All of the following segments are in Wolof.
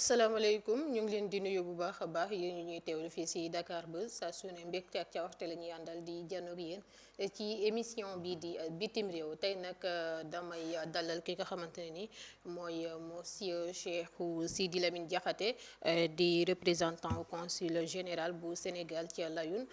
asalaamaaleykum ñu ngi leen di nuyu bu baax a baax yéen ñu ñuy teewlu fii si Dakar Buzz saa su ne mbégte ak ca waxte la ñuy àndal di janoog yéen ci émission bii di bitim réew tey nag damay dalal ki nga xamante ne ni mooy monsieur Cheikhou Sidi Lamine Diakhaté di représentant au consul général bu Sénégal ci Layoune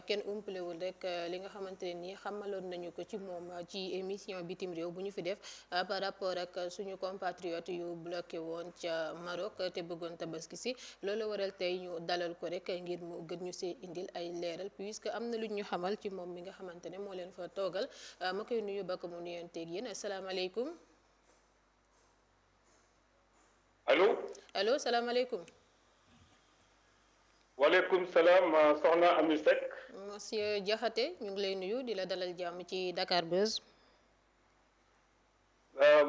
kenn umpalewul rek li nga xamante ne ni xamaloon nañu ko ci moom ci émission bitim réew bu ñu fi def par rapport ak suñu compatriotes yu bloqué woon ca Maroc te bëggoon tabaski si loolu waral tey ñu dalal ko rek ngir mu gën ñu see indil ay leeral puisque am na lu ñu xamal ci moom mi nga xamante ne moo leen fa toogal ma koy nuyu ba ko mu nuyonteeg yéen asalaamaaleykum. allo salaamaaleykum. waaleykum salaam soxna Ami Seck. monsieur Diakhaté ñu ngi lay nuyu di la dalal jàmm ci Dakar Buzz.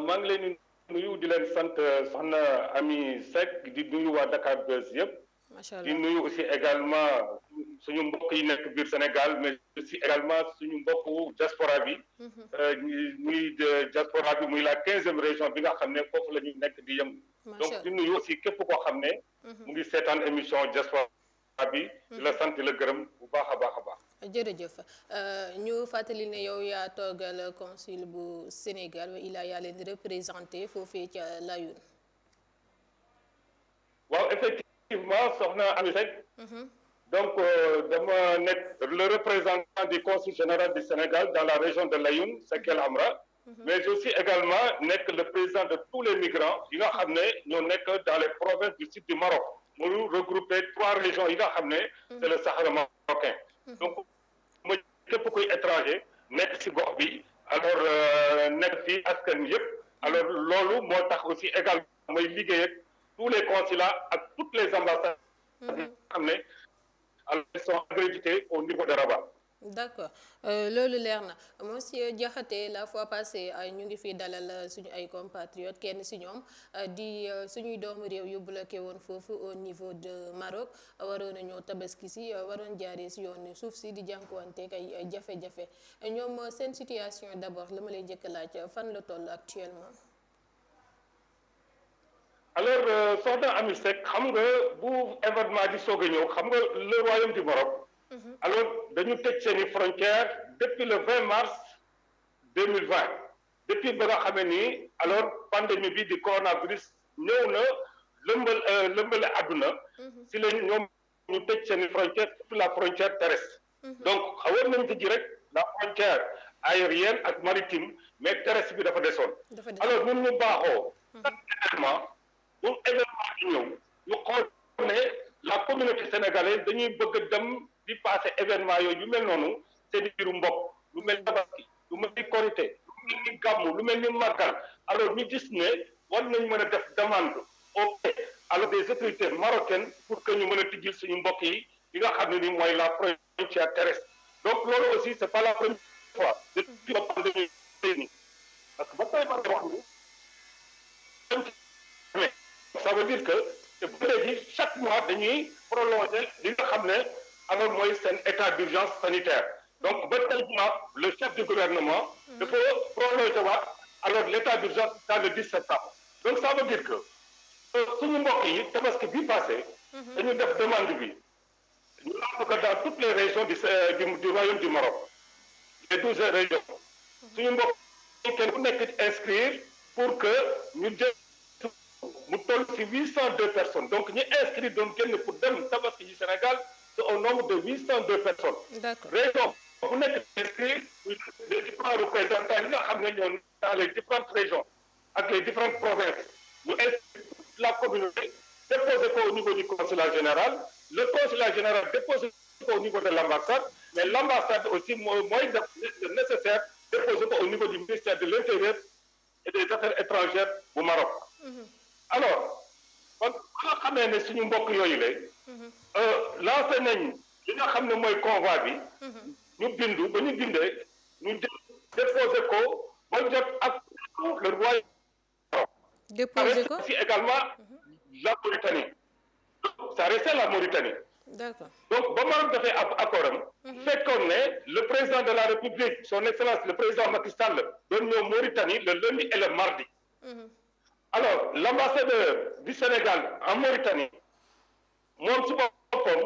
maa ngi leen di nuyu di leen sant soxna Ami Seck di nuyu waa Dakar Buzz yëpp. macha allah di nuyu aussi également suñu mbokk yi nekk biir Sénégal mais aussi également suñu mbokku diaspora bi. muy diaspora bi muy la 15e région bi nga xam ne foofu la ñu nekk di yëngu. donc di nuyu aussi képp koo xam ne. mu ngi seetaan émission diaspora bi. di la sant di la gërëm bu baax a baax a baax. jërëjëf ñu fàttali ne yow yaa toogal consul bu Sénégal yaa leen représenté foofee ca Layoune. waaw effectivement soxna Ami Seck. donc dama nekk le représentant du consul général du Sénégal dans la région de Layoune Sekel Hamra. mais aussi également nekk le président de tous les migrants yi nga xam ne ñoo nekk dans les provinces du sud du Maroc mu regroupé 3 régions yi nga xam ne. c'est le Sahara marocain. donc ma képp kuy étranger nekk ci gox bi alors nekk ci askan yëpp alors loolu moo tax aussi également may liggéey ak tous les consulats ak toutes les ambassades yi nga xam ne alors ils sont accrédités au niveau de Rabat. d'accord loolu leer na monsieur Diakhaté la fois passée ñu ngi fi dalal suñu ay compatriotes kenn si ñoom di suñuy doomu réew yu bloqué woon foofu au niveau de Maroc waroon nañoo tabaski si waroon jaaree si yoon suuf si di jànkuwanteeg ay jafe-jafe ñoom seen situation d'abord la ma lay njëkk a laaj fan la toll actuellement. alors soxna Ami Seck xam nga bu événement di soog a ñëw xam nga le royaume du Maroc. alors dañu tëj seeni frontières depuis le 20 mars 2020 depuis ba nga xamee ni alors pandémie bi di coronavirus ñëw na lëmbale àdduna si la ñoom ñu tëj seeni frontières surtout la frontière terrestre. donc xawoon nañ tëj rek la frontière aérienne ak maritime mais terrestre bi dafa desoon. alors ñun ñu baaxoo. chaque événement di ñëw ñu xool ne la communauté sénégalaise dañuy bëgg a dem. di passé événement yooyu yu mel noonu seen biiru mbokk lu mel ni tabaski lu mel ni korité lu mel ni gàmmu lu mel ni màggal alors ñu gis ne war nañ mën a def demande auprès alors des autorités marocaines pour que ñu mën a tijjil suñu mbokk yi nga xam ne ni mooy la frontière terrestre. donc loolu aussi c'est pas la première fois depuis la pandémie ni parce que ba tey ma wax ni ça veut dire que te ba léegi chaque mois dañuy prolonger li nga xam ne alors mooy seen état d'urgence sanitaire. donc ba tey le chef du gouvernement dafa prolonger waat alors l'état d'urgence dans le 10 septembre. donc ça veut dire que suñu mbokk yi tabaski bi passé dañu def demande bi ñu am ko dans toutes les régions du royaume du Maroc les 12 régions suñu mbokk yi kenn ku nekk inscrire pour que ñu jël mu toll ci 802 personnes donc ñu inscrire doon génn pour dem tabaski ci Sénégal c'est au nombre de 802 personnes. D'accord. région bu nekk inscrit les différents représentants yi nga xam ne ñoo dans les différentes régions ak les différentes provinces ñu inscrit la communauté déposé ko au niveau du consulat général le consulat général déposé ko au niveau de l'ambassade mais l'ambassade aussi mooy def le nécessaire déposé ko au niveau du ministère de l'Intérieur et des Affaires étrangères bu Maroc. alors kon nga xamee ne suñu mbokk yooyu la lancé nañ li nga xam ne mooy convoi bi ñu bindu ba ñu bindee ñu déposé ko ba jot ak le roi déposé ko aussi également la Mauritanie ça restait la Mauritanie. d'accord donc ba Maroc dafay accord am fekkoon ne le président de la République son excellence le président Macky Sall doon ñëw Mauritanie le lundi et le mardi alors l'ambassadeur du Sénégal en Mauritanie moom si boppam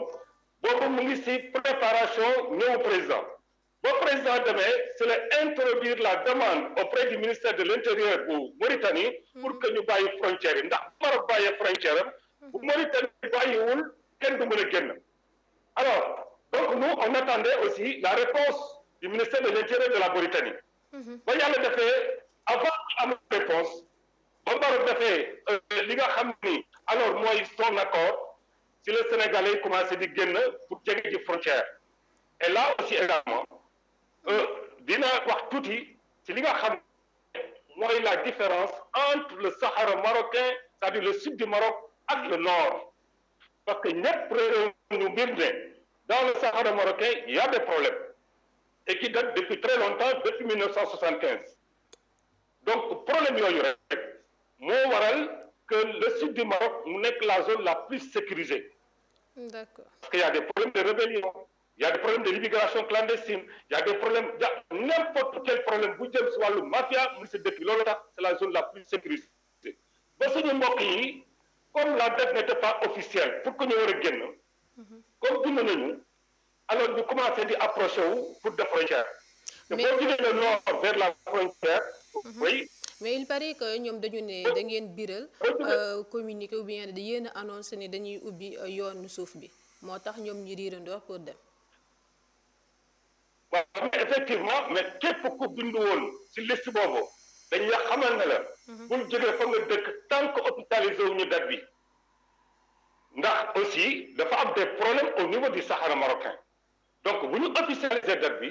boobu mu ngi si préparation ñëw président ba président demee c'est la introduire la demande auprès du ministère de l'Intérieur bu Mauritanie pour que ñu bàyyi frontière yi ndax Maroc bàyyee frontière am bu Mauritanie bàyyiwul kenn du mën a génn alors donc nous on attendait aussi la réponse du ministère de l'Intérieur de la Mauritanie ba yàlla defee avant am réponse ba Maroc defee li nga xam ni alors mooy son accord si le Sénégalais commencé di génn pour jege ji frontière et là aussi également dina wax tuuti ci li nga xam mooy la différence entre le Sahara marocain c'est-à-dire le sud du Maroc ak le nord parce que ñëpp réew ñu mbir ne dans le Sahara marocain il y a des problèmes et qui datent depuis très longtemps depuis 1975 donc problème yooyu rek moo waral que le sud du Maroc mu nekk la zone la plus sécurisée. D'accord. Parce qu'il y a des problèmes de rébellion, il y a des problèmes de l'immigration clandestine, il y a des problèmes, n'importe quel problème bu jëm si wàllu mafia mu si dëkk loolu tax c'est la zone la plus sécurisée. ba suñu mbokk yi comme la date n'était pas officielle pour que ñu war a génn comme bind nañu alors ñu commencé di approché wu pour des frontières. te boo jëlee le nord vers la frontière. oui. mais il paraît que ñoom dañu ne da ngeen biral communiqué ou bien yéen a annoncé ni dañuy ubbi yoonu suuf bi moo tax ñoom ñu riirandoor pour dem. waaw mais effectivement mais képp ku bindu woon si liste boobu dañ la xamal ne la. bul jógee fa nga dëkk tant que hospitalisé wu ñu date bi ndax aussi dafa am des problèmes au niveau du Sahara marocain donc bu ñu officialisé date bi.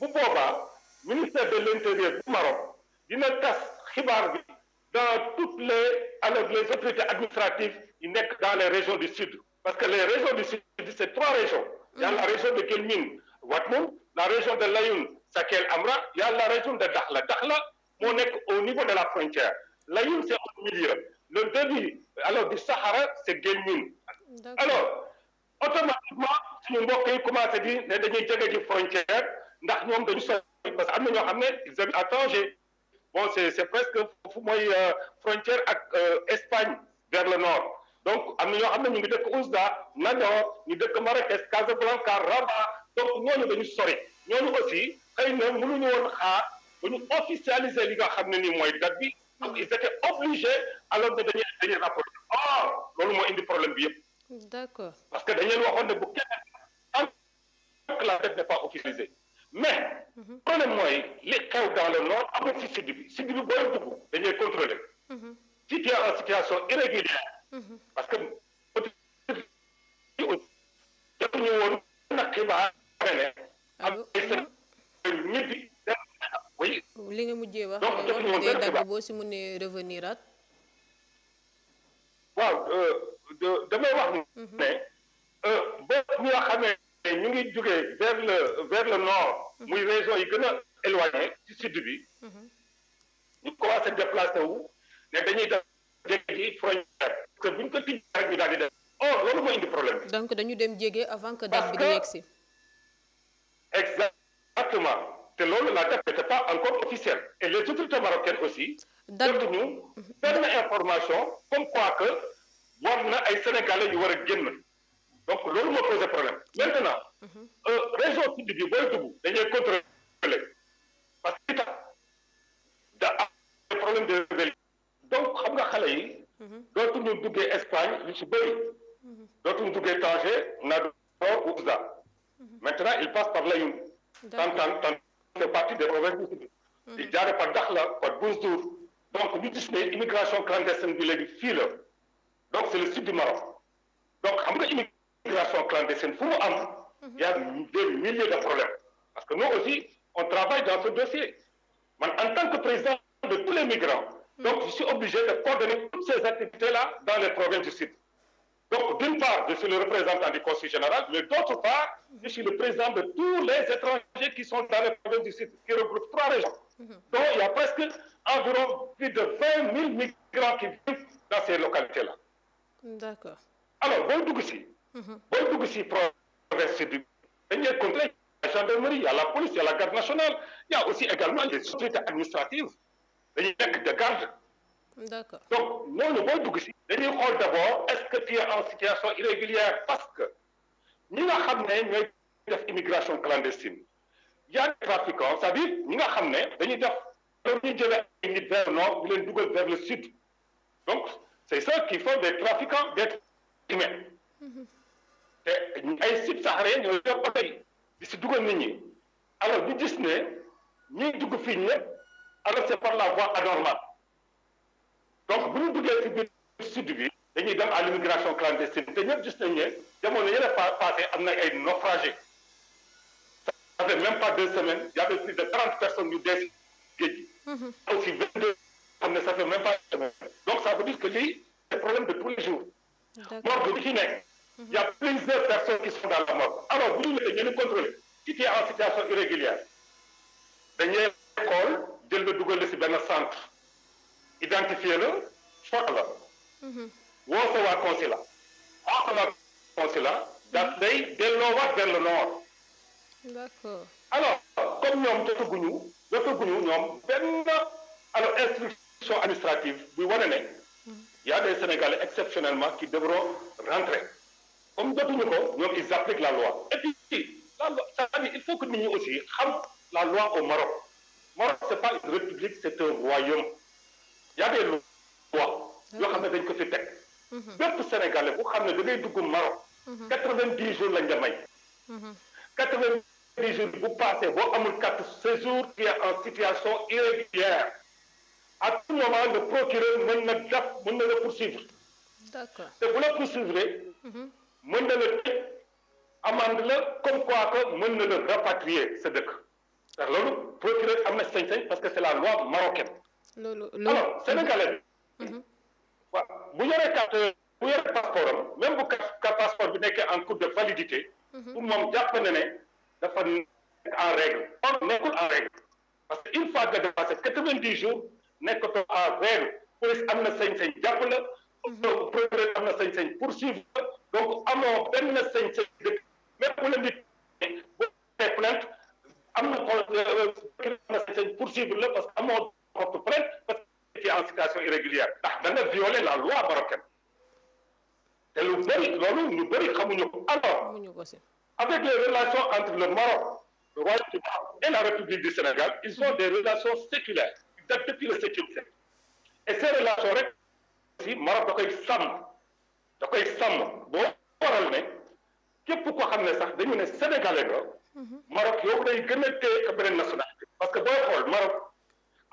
bu boobaa ministère de l'Intérieur du Maroc. dina tas xibaar bi dans toutes les autorités administratives yi nekk dans les régions du sud parce que les régions du sud c'est 3 régions. Il y a la région de Guelmim Ouatmoum, la région de Layoun Sakel Amra, il y a la région de Dakhla. Dakhla moo nekk au niveau de la frontière. Layoun c'est au milieu. Le début alors du Sahara c'est Guelmim. Alors automatiquement suñu mbokk yi commencé di ne dañuy jege ji frontière ndax ñoom dañu sori parce que am na ñoo xam ne ils habitent à Tanger. Bon, c'est presque mooy frontière ak Espagne vers le nord donc am na ñoo xam ne ñu ngi dëkk Oujda Nioro ñu dëkk Marrakech Casablanca Rabat donc ñooñu dañu sori ñooñu aussi xëy na mënuñu woon xaar ba ñu officialiser li nga xam ne nii mooy date bi donc ils étaient obligés alors que dañuy rapporter loolu moo indi problème bi yëpp. D'accord. parce que dañu leen waxoon ne bu kenn tant que la date n'est pas officialisée. mais problème mooy li xew dans le nord amul ci sud bi booy dugg dañuy contrôler si tu es en situation irrégulière parce que ñu woon na xibaar ne am ñibbi oui li nga mujjee wax donc day dagg boo si mënee revenir at waaw damay wax ne boo ñu nga xamee ñu ngi jógee vers le nord muy région yi gën a éloigné ci sud bi ñu commencé déplacé wu ne dañuy def jéggi frontière parce que bu ñu ko tijjee rek ñu daal di def loolu moo indi problème bi donc dañu dem jege avant que date bi di yegsi exactement te loolu la date n'était pas encore officielle et les autorités marocaines aussi date ñu benn information comme quoi que war na ay sénégalais yu war a génn donc loolu moo posé problème maintenant région sud bi booy dugg dañuy contrôler parce que da am problème de rébellion donc xam nga xale yi dootuñu duggee Espagne lu ci bëri dootuñu duggee Tanger Nador ou Oujda maintenant ils passent par Layoun tant fait partie des provinces du sud di jaare par Dakhla par Bouzdour donc ñu gis ne immigration clandestine bi léegi fii la donc c'est le sud du Maroc donc xam nga immigration clandestine fu mu am il y a des milliers de problèmes parce que nous aussi on travaille dans ce dossier man en tant que président de tous les migrants donc je suis obligé de coordonner toutes ces activités-là dans les provinces du sud donc d'une part je suis le représentant du conseil général mais d'autre part je suis le président de tous les étrangers qui sont dans les provinces du sud qui regroupent 3 régions donc il y a presque environ plus de 20 000 migrants qui vivent dans ces localités-là. D'accord. Alors booy dugg si province sud bi dañuy contrôler la gendarmerie il y a la police il y a la garde nationale il y a aussi également les autorités administratives dañuy nekk de garde d'accord. donc ñooñu booy dugg si dañuy xool d'abord est-ce que tu es en situation irrégulière parce que ñi nga xam ne ñooy def immigration clandestine y a des trafiquants c'est-à-dire ñi nga xam ne dañuy def dañuy jëlee ay nit vers le nord di leen dugal vers le sud donc c'est ceux qui font des trafiquants d'êtres humains te ay subsahariens ñooy def ba tey di si dugal nit ñi alors ñu gis ne ñiy dugg fii ñëpp alors c'est par la voie anormale donc bu ñu duggee si biir sud bi dañuy dem à l'immigration clandestine te ñëpp gis nañ ne jamono yële passé am na ay naufragés ça fait même pas 2 semaines il y avait plus de 30 personnes yu dee si géej gi aussi 22 xam ne ça fait même pas une semaine donc ça veut dire que lii c'est problème de tous les jours morgue bi fi nekk il y a plusieurs personnes qui sont dans la morgue alors bu ñu ñëwee ñu contrôler si tu es en situation irrégulière dañuy xool jël la dugal la si benn centre identifier la photo la woo sa waa consulat daf lay delloowaat vers le nord d'accord alors comme ñoom jotaguñu ñoom benn alors instruction administrative buy wane ne y a des Sénégalais exceptionnellement qui devront rentrer comme jotuñu ko ñoom ils appliquent la loi et puis la loi c'est-à-dire il faut que nit ñi aussi xam la loi au Maroc c'est pas une république c'est un royaume y a des lois yoo xam ne dañ ko fi teg bépp Sénégalais bu xam ne da ngay dugg Maroc 90 jours lañ la may 90 jours bu passé boo amul carte séjour tu es en situation irrégulière à tout moment le procureur mën na la poursuivre d'accord te bu la poursuivre mën na la tëj amende la comme quoi que mën na la rapatrier sa dëkk ndax loolu procureur am na sañ-sañ parce que c'est la loi marocaine loolu alors Sénégalais bi waaw bu yoree passeport am même bu passeport bi nekkee en cours de validité pour moom jàpp na ne dafa nekk en règle or nekkul en règle parce que une fois que dépassé 90 jours nekkatoo en règle police am na sañ-sañ jàpp la procureur am na sañ-sañ poursuivre donc amoo benn sañ-sañ dëkk même bu la nit bu dee plainte am na sañ-sañ poursuivre la parce que amoo porte plainte parce que tu es en situation irrégulière ndax da nga violer la loi marocaine te lu bëri loolu ñu bëri xamuñu ko alors avec les relations entre le Maroc le Royaume du Maroc et la République du Sénégal ils ont des relations séculaires qui datent depuis le 7e siècle et ces relations rek aussi Maroc da koy sàmm boo waral ne képp koo xam ne sax dañu ne sénégalais nga Maroc yow day gën a téye que beneen nationalité parce que booy xool Maroc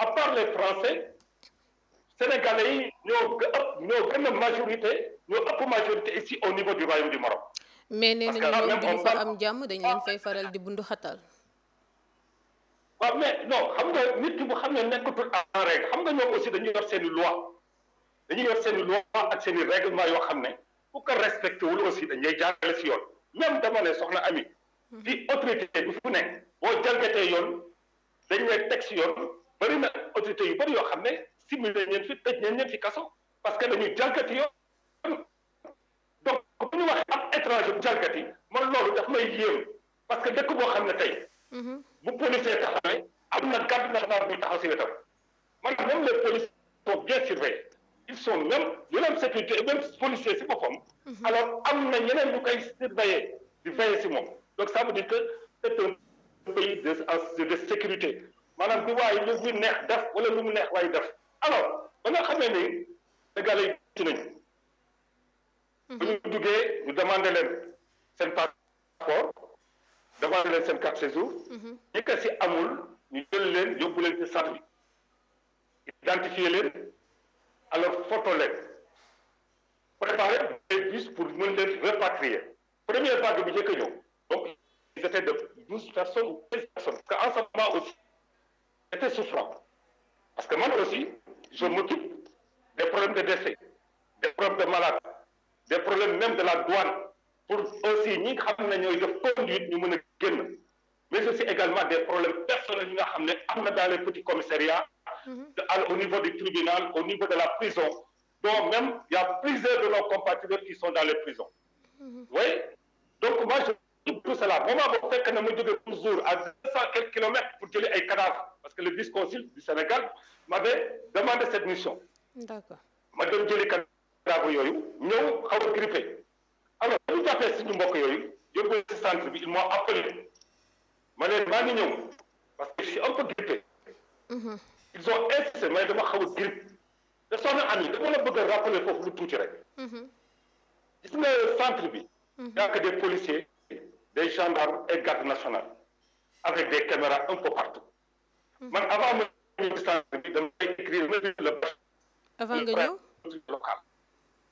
à part les Français sénégalais yi ñoo gën a majorité ici au niveau du Royaume du Maroc. mais nee nañu ñoom duñu fa am jàmm dañ leen fay faral di bundu xatal. waaw mais non xam nga nit ki bu xam ne nekkatul en règle xam nga ñoom aussi dañuy yor seen i loi ak seen i règlement yoo xam ne ku ko respecté wul aussi dañuy jaarale si yoon même dama ne soxna Ami di autorité bi fu nekk boo jalgatee yoon dañ lay teg si yoon bëri na autorité yu bëri yoo xam ne simulé ñeen fi tëj ñeen fi kaso parce que dañuy jalgati yoon donc bu ñu waxee am étranger bu jalgati man loolu daf may yéem parce que dëkk boo xam ne tey bu policier taxawee am na garde nationale buy taxaw si wetam maanaam même les policiers sont bien surveillés ils sont même sécurité et même policiers si boppam alors am na ñeneen ñu koy surveiller di veiller si moom donc ça veut dire que c'est un pays de sécurité maanaam di waaye lu mu neex def wala lu mu neex waaye def alors ba nga xamee ni Sénégalais yi ci nañu bu ñu duggee ñu demandé leen seen passeport demandé leen seen carte séjour ñi ko si amul ñu jël leen yóbbu leen ci centre bi identifier leen alors photo leen préparer des bus pour mën leen rapatrier première vague bi njëkk a ñëw donc ils étaient de 12 personnes ou 13 personnes parce que en ce moment aussi c'était souffrant parce que moi aussi je m'occupe des problèmes de décès des problèmes de malades des problèmes même de la douane pour aussi ñi nga xam ne ñooy def conduite ñu mën a génn mais aussi également des problèmes personnels yi nga xam ne am na dans les petits commissariats au niveau du tribunal au niveau de la prison dont même il y a plusieurs de nos compatriotes qui sont dans les prisons oui donc moi je m'occupe de tout cela moment boo fekk na ma jóge toujours à 200 quelques kilomètres pour jëli ay cadavres parce que le vice-consul du Sénégal m'avait demandé cette mission d'accord. ma dem jëli cadavre yooyu ñëw xaw a grippé alors bu ñu jàppee suñu mbokk yooyu yóbbu ci centre bi ils m'ont appelé ma leen maa ngi ñëw parce que je suis un peu grippé. Ils ont insisté mais dama xaw a grippe te soxna Ami dama la bëgg a rappeler foofu lu tuuti rek. gis nga centre bi. y a que des policiers des gendarmes et gardes nationaux avec des caméras un peu partout. man avant ma ñëw ci centre bi damay écrire le avant nga ñëw local.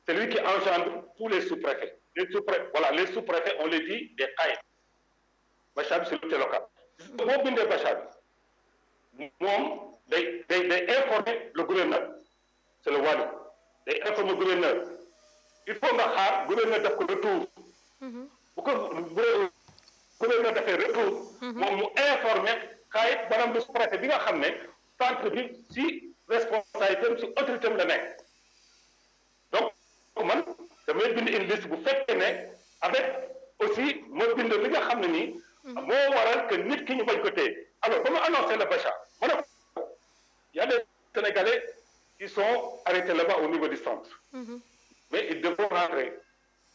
C'est lui qui engendre tous les sous-préfets. Les sous-préfets, on les dit des caïds. Bachar, c'est l'autorité locale. boo bindee Bachar bi moom day informer le gouverneur c'est le wali day informer le gouverneur il faut nga xaar gouverneur def ko retour bu ko gouverneur defee retour moom mu informer caïd maanaam le sous-préfet bi nga xam ne centre bi si responsabilité am si autorité am la nekk donc man damay bind une liste bu fekkee ne avec aussi ma bind li nga xam ne nii moo waral que nit ki ñu bañ ko téye alors ba ma annoncé le Bachar ma ne ko y a des Sénégalais qui sont arrêtés là-bas au niveau du centre mais ils devront rentrer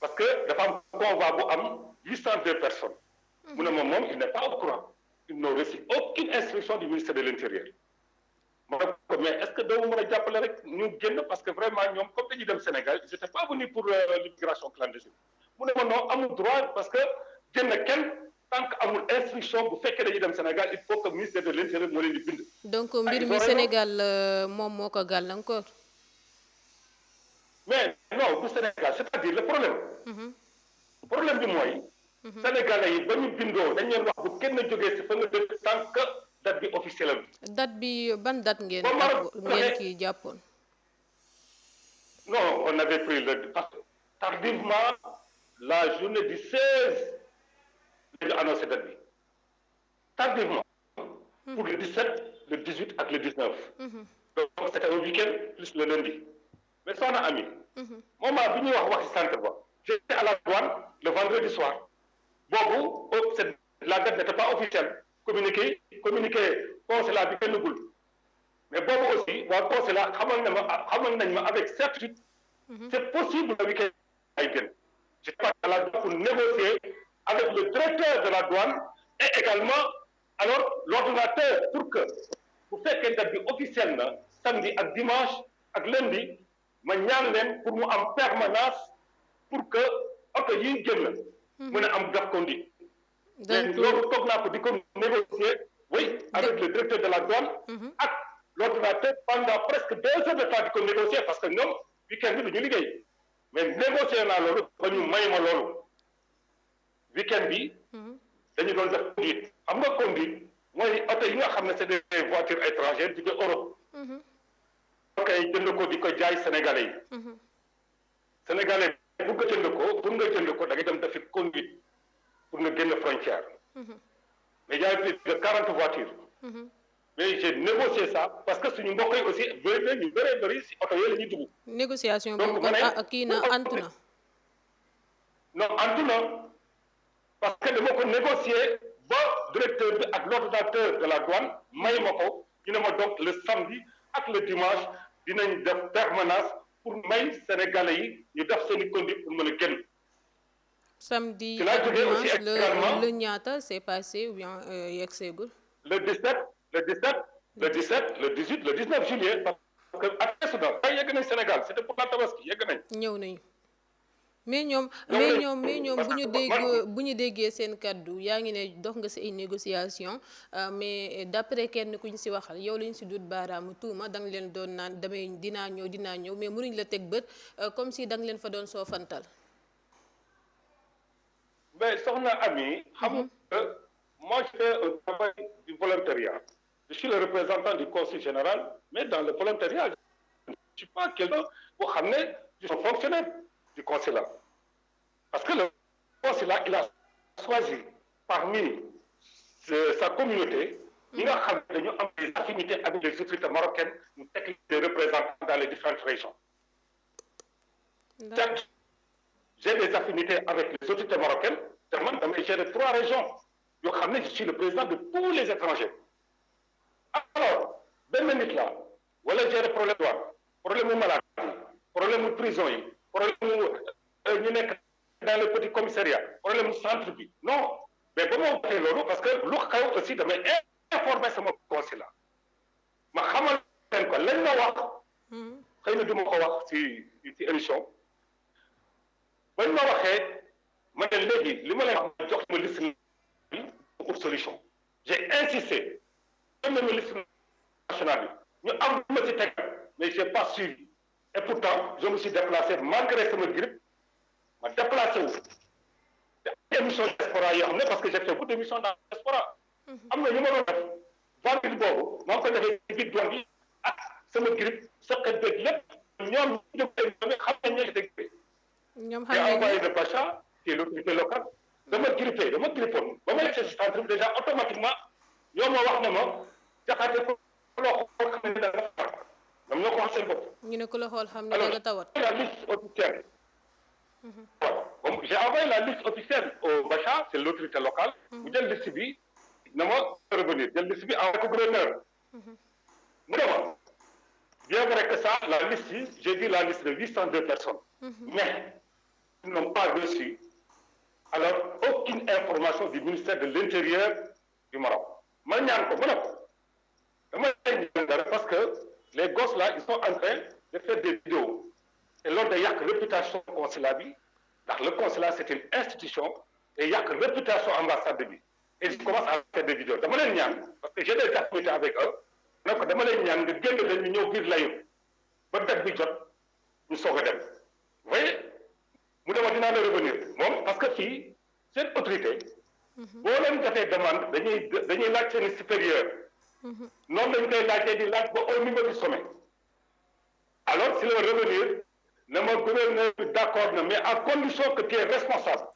parce que dafa am convoi bu am 802 personnes mu ne moom il n'est pas au courant ils n'ont reçu aucune instruction du ministère de l'Intérieur ma ne ko mais est-ce que doo mën a jàppale rek ñu génn parce que vraiment ñoom comme dañuy dem Sénégal ils étaient pas venus pour l'immigration clandestine mu ne ma non amul droit parce que génn kenn tant que amul instruction bu fekkee dañuy dem Sénégal il faut que ministère de l'Intérieur moo leen di bind. donc mbir mi Sénégal moom moo ko gàllankoor. mais non du Sénégal c'est-à-dire le problème. problème bi mooy. Sénégalais yi ba ñu bindoo dañ leen wax bu kenn jógee si fa nga dëkk tant que date bi officielle date bi ban date ngeen. kii jàppoon. non on avait pris tardivement la journée du 16. ñu annoncé date bi tardivement pour le 17 le 18 ak le 19 donc c'était un week-end plus le lundi mais soxna Ami moment bi ñuy waxi centre ba j'étais à la douane le vendredi soir boobu la date n'était pas officielle communiqué consulat bi kenn gul mais boobu aussi waa consulat xamal nañ ma avec certitude c'est possible le week-end ay gën j'étais pas à la douane pour négocier avec le directeur de la douane et également alors l'ordonnateur pour que bu fekkee date bi officielle na samedi ak dimanche ak lundi ma ñaan leen pour mu am permanence pour que oto yi génn mën a am gaf conduite donc loolu toog naa ko di ko négocier oui avec le directeur de la douane ak l'ordonnateur pendant presque 2 heures de temps di ko négocier parce que ñoom week-end bi du ñu liggéey mais négocier naa loolu ba ñu may ma loolu week-end bi dañu doon def conduite xam nga conduite mooy oto yi nga xam ne c'est des voitures étrangères di ko Europe koy jënd ko di ko jaay sénégalais yi sénégalais bu nga jënd ko pour nga jënd ko da ngay dem defi conduite pour nga génn frontière mais y a plus de 40 voitures mais j'ai négocié ça parce que suñu mbokk yi aussi ñu bëree si oto yooyu la ñuy dugg négociation boobu kii na antu na non antu na parce que dama ko négocier ba directeur bi ak l'ordonnateur de la douane may ma ko ñu ne ma donc le samedi ak le dimanche dinañ def permanence pour may sénégalais yi ñu def seeni conduite pour mën a génn. samedi ak dimanche le ñaata c'est passé ou bien yegg seegul. le 17 le 18 le 19 juillet parce que après Soudan ay yegg nañ Sénégal c'était pour la Tabaski yegg nañ. ñëw nañu. mais ñoom bu ñu déggee seen kàddu yaa ngi ne dox nga ci ay négociation mais d'après kenn ku ñu ci waxal yow lañu ci dut baaraamu tuuma da nga leen doon naan dinaa ñëw mais mënuñ la teg bët comme si da nga leen fa doon soofantal. mais soxna Ami xam nga moi je fais un travail du volontariat je suis le représentant du conseil général mais dans le volontariat je ne suis pas quelqu'un boo xam ne je suis fonctionnaire du consulat parce que le consulat il a choisi parmi sa communauté ñi nga xam ne dañu am des affinités avec les autorités marocaines ñu teg des représentants dans les différentes régions. Certes, j'ai des affinités avec les autorités marocaines te man damay gérer 3 régions yoo xam ne je suis le président de tous les étrangers alors benn nit la wala gérer problème douane problème mu malade yi problème mu prison yi problème mu ñu nekk dans le petit commissariat problème mu centre bi non mais ba ma waxee loolu parce que lu xew aussi damay informer sama consulat ma xamal leen ko lañ ma wax xëy na du ma ko wax ci émission bañ ma waxee ma ne léegi li ma leen wax jox ma liste bi pour solution j'ai insisté jox ma liste nationale bi ñu am ma ci teg mais j'ai pas suivi et pourtant je me suis déplacé malgré sama grippe ma déplacé wu te émission diaspora yoo xam ne parce que j'ai fait beaucoup d'émissions dans la diaspora am na ñu ma doon def vendredi boobu maa ngi ko defee ci biir douane bi ak sama grippe saqat beeg lépp ñoom ñu xam nañ ne dégg ñoom j'ai envoyé le Bacha qui est l'autorité locale dama grippoon ba ma yegg si centre bi déjà automatiquement ñoo ma wax ne ma jaxate ko loo xool xam ne da nga far ñoom ñoo ko wax seen bopp. ñu ne ku la xool xam ne da nga tawat. la liste officielle. Bon, j'ai envoyé la liste officielle au Bacha c'est l'autorité locale. mu jël liste bi na ma revenir jël liste bi envoyé ko gouverneur. mu ne ma bien vrai que ça la liste yi j'ai vu la liste de 802 personnes. mais ils n'ont pas reçu alors aucune information du ministère de l'Intérieur du Maroc ma ñaan ko ma ne ko dama leen ñaan dara parce que les gosses là ils sont en train de faire des vidéos et loolu day yàq réputation consulat bi ndax le consulat c'est une institution day yàq réputation ambassade bi et ils commencent à faire des vidéos dama leen ñaan parce que j'ai des affinités avec eux ma ne ko dama leen ñaan nga génn leen ñu ñëw biir layu ba date bi jot ñu soog a dem vous voyez mu dema dinaa la revenir moom parce que fii seen autorité boo leen jotee demande dañuy laaj seen supérieur noonu lañ koy laajtee di laaj ba au niveau du sommet alors si la revenir ne ma gouverneur bi d'accord na mais à condition que tu es responsable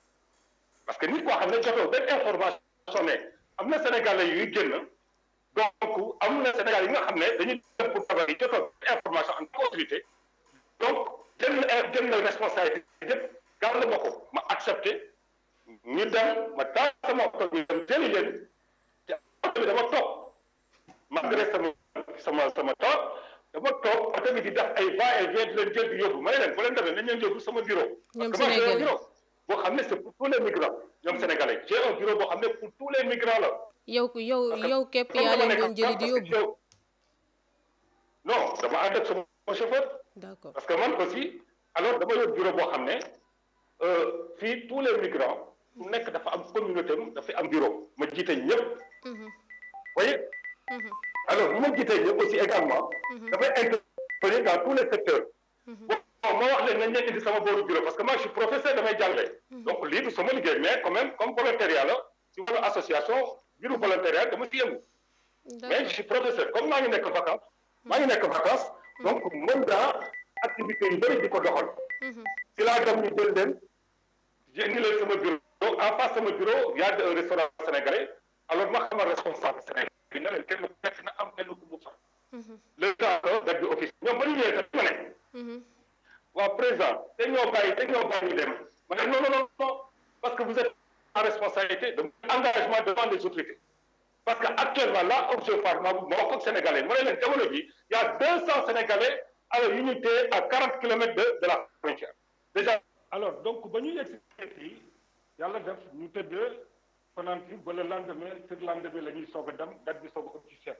parce que nit koo xam ne jotoo benn information ne am na sénégalais yuy génn donc am na sénégalais yi nga xam ne dañuy dem pour tabax yi jotoo information en tant qu'autorité donc jël na responsabilité yëpp gàll ma ko ma accepté ñu dem ma taal sama oto ñu dem jëli leen te oto bi dama toog malgré sama toog dama toog oto bi di def ay va et vient di leen jël di yóbbu may leen bu leen demee nañ leen yóbbu sama bureau parce que moi j'ai un bureau boo xam ne c'est pour tous les migrants ñoom sénégalais j'ai un bureau boo xam ne pour tous les migrants la yow képp yaa leen doon jëli di yóbbu non dama ànd ak sama chauffeur d'accord parce que man aussi alors dama yor bureau boo xam ne fii tous les migrants ku nekk dafa am communauté am dafa am bureau ma jiite ñëpp. voyez alors bu ma jiitee ñëpp aussi également dafay intervenir dans tous les secteurs. bon ma wax leen nañ leen indi sama booru bureau parce que moi je suis professeur damay jàngale. donc lii du sama liggéey mais quand même comme volontariat la si wàllu association bureau volontariat dama si yëngu. mais je suis professeur comme maa ngi nekk vacances. donc mën naa activité yu bëri di ko doxal. si laa dem ñu jël leen indi leen sama bureau en face sama bureau y a un restaurant sénégalais alors ma xamal responsable sénégalais bi ne leen kenn ku nekk na am benn ku mu fa. le temps date bi office ñoom ba ñu ñëwee sax ma ne. waaw président te ñoo bàyyi ñu dem ma ne non parce que vous êtes en responsabilité de engagement devant les autorités. parce que actuellement là objet phare ma wax ak sénégalais ma ne leen jamono ji y a 200 sénégalais à l'unité à 40 kilomètres de la frontière déjà. alors donc ba ñu yegg si fii yàlla def ñu tëdd fanaan fi ba le lendemain la ñuy soog a dem date bi soog a officiel.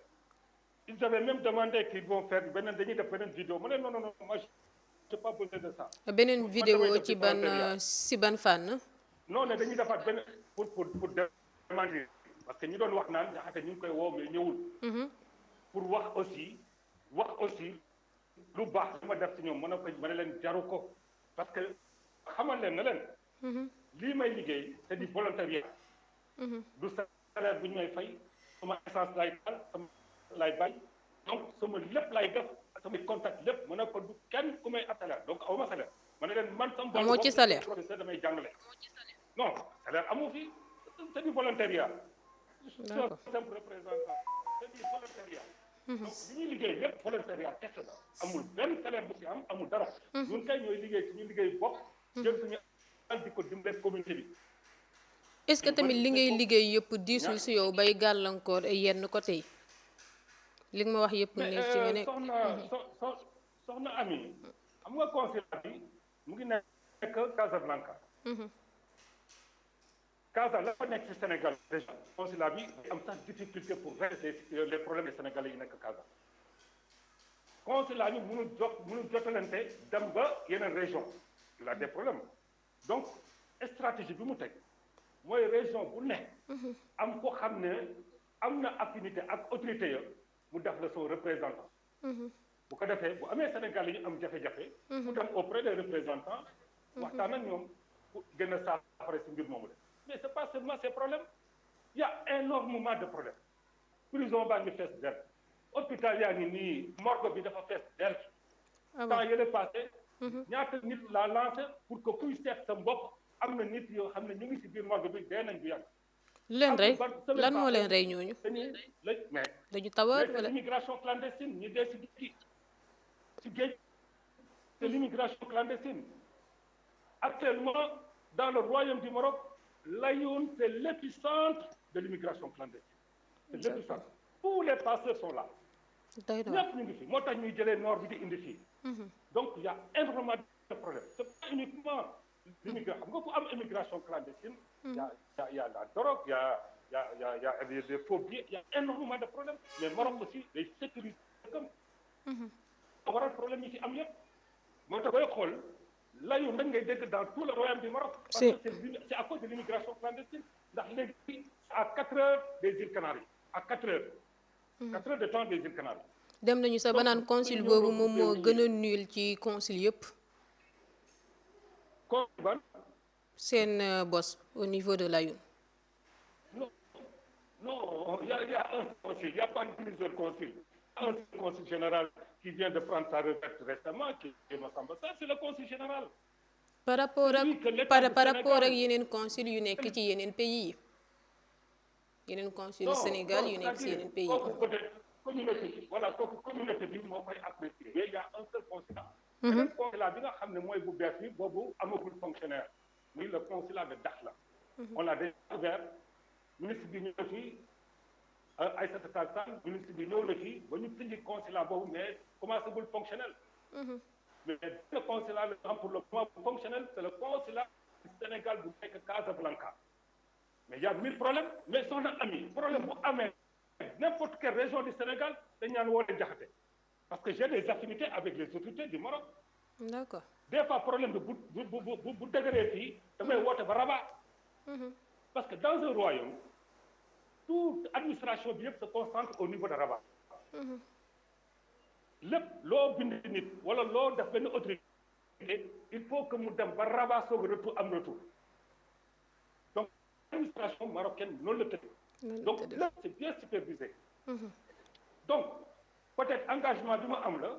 ils avaient même demandé qu'ils vont faire dañuy def beneen vidéo ma ne non moi j'ai pas besoin de ça. beneen vidéo ci ban fànn. non ne dañuy defaat benn pour demander. parce que ñi doon wax naan jaxate ñu ngi koy woo mais ñëwul. pour wax aussi lu baax li ma def ci ñoom ma ne leen jaru ko parce que xamal leen na leen. lii may liggéey c'est du volontariat. du salaire bu ñu may fay sama essence lay taal sama lay bay donc sama lépp lay def samay contact lépp ma ne ko du kenn ku may salaire donc aw ma salaire ma ne leen man sama. amoo ci salaire professeur damay jàngale. non salaire amu fi c'est du volontariat. d'accord simple représentant c'est du volontariat. donc li ñuy liggéey lépp volontariat kese la amul benn salaire bu ci am amul dara. ñun kay ñooy liggéey ci ñu liggéey bopp. jël suñu al di ko dimbale communauté bi. est-ce que tamit li ngay liggéey yëpp diisul si yow bay gàllankoor yenn côté yi li nga ma wax yëpp ne ci nga nekk. soxna Ami xam nga consulat bi mu ngi nekk Casablanca. Casa la fa nekk ci Sénégal déjà consulat bi am sax difficulté pour régler les problèmes des Sénégalais yi nekk Casa. consulat bi mënul jotalante dem ba yeneen région il a des problèmes donc stratégie bi mu teg mooy région bu ne am ko xam ne am na affinité ak autorité ya mu def la son représentant bu ko defee bu amee Sénégal yi ñu am jafe-jafe mu dem auprès des représentants waxtaan ak ñoom pour gën a saafara si mbir moomu la mais c'est pas seulement ces problèmes il y a énormément de problèmes prison baa ngi fees del hôpital yaa ngi nii morgue bi dafa fees del temps yële passé ñaata nit la lancé pour que kuy seet sa mbokk am na nit yoo xam ne ñu ngi si biir morgue bi dee nañ bu yàgg leen rey lan moo leen rey ñooñu mais dañu tawat wala l'immigration clandestine ñi dee si géej c'est l'immigration clandestine actuellement dans le royaume du Maroc Laayoune c'est l'épicentre de l'immigration clandestine c'est l'épicentre tous les passeurs sont là ñëpp ñu ngi fi moo tax ñuy jëlee nord bi di indi fii donc il y a énormément de problèmes c'est pas uniquement l'immigration xam nga bu am immigration clandestine il y a la drogue il y a des faux billets il y a énormément de problèmes mais Maroc aussi day sécuriser comme waral problème yi ci am yëpp moo tax koy xool Laayoune dañ ngay dégg dans tout le royaume du Maroc parce que c'est à cause de l'immigration clandestine ndax léegi à 4 heures des îles Canaries à 4 heures 4 heures de temps des îles Canaries dem nañu sax ba naan consul boobu moom moo gën a nul ci consul yëpp seen bos au niveau de Laayoune non il y a un consul il y a pas plusieurs consuls un consul général qui vient de prendre sa retraite récemment qui est Massamba Sarr c'est le consul général par rapport ak yeneen consul yu nekk ci yeneen pays yi yeneen consul Sénégal yu nekk ci yeneen pays yi communauté voilà kooku communauté bi moo koy apprécier mais il y a un seul consulat beneen consulat bi nga xam ne mooy bu bees bi boobu amagul fonctionnaire muy le consulat de Dakhla on l'a déjà ouvert ministre bi ñëw fii Aïssata Tall Sall ministre bi ñëw na fii ba ñu tëjee consulat boobu mais commencé gul fonctionnel mais le consulat le pour le moment fonctionnel c'est le consulat du Sénégal bu nekk Casablanca mais il y a 1000 problèmes mais soxna Ami problème bu amee n'importe quelle région du Sénégal dañ ñaan woo leen jaxate parce que j'ai des affinités avec les autorités du Maroc d'accord des fois problème bi bu dëgëree fii damay woote ba Rabat parce que dans un royaume toute administration bi yëpp se concentre au niveau de Rabat lépp loo bind nit wala loo def benn autorité il faut que mu dem ba Rabat soog retour am retour donc l'administration marocaine noonu la tëdd donc lépp c'est bien supervisé donc peut-être engagement bi ma am la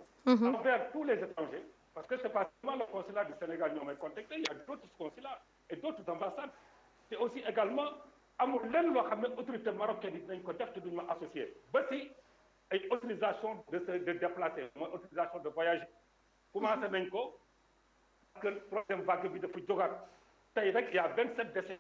envers tous les étrangers parce que c'est pas seulement le consulat du Sénégal ñoo may contacté il y a d'autres consulats et d'autres ambassades c'est aussi également amul lenn loo xam ne autorité marocaine yi dinañ ko def te duñu ma associé ba si ay autorisation de déplacer mooy autorisation de voyager commencé nañ ko parce que problème vague bi dafa jógaat tey rek il y a 27 décès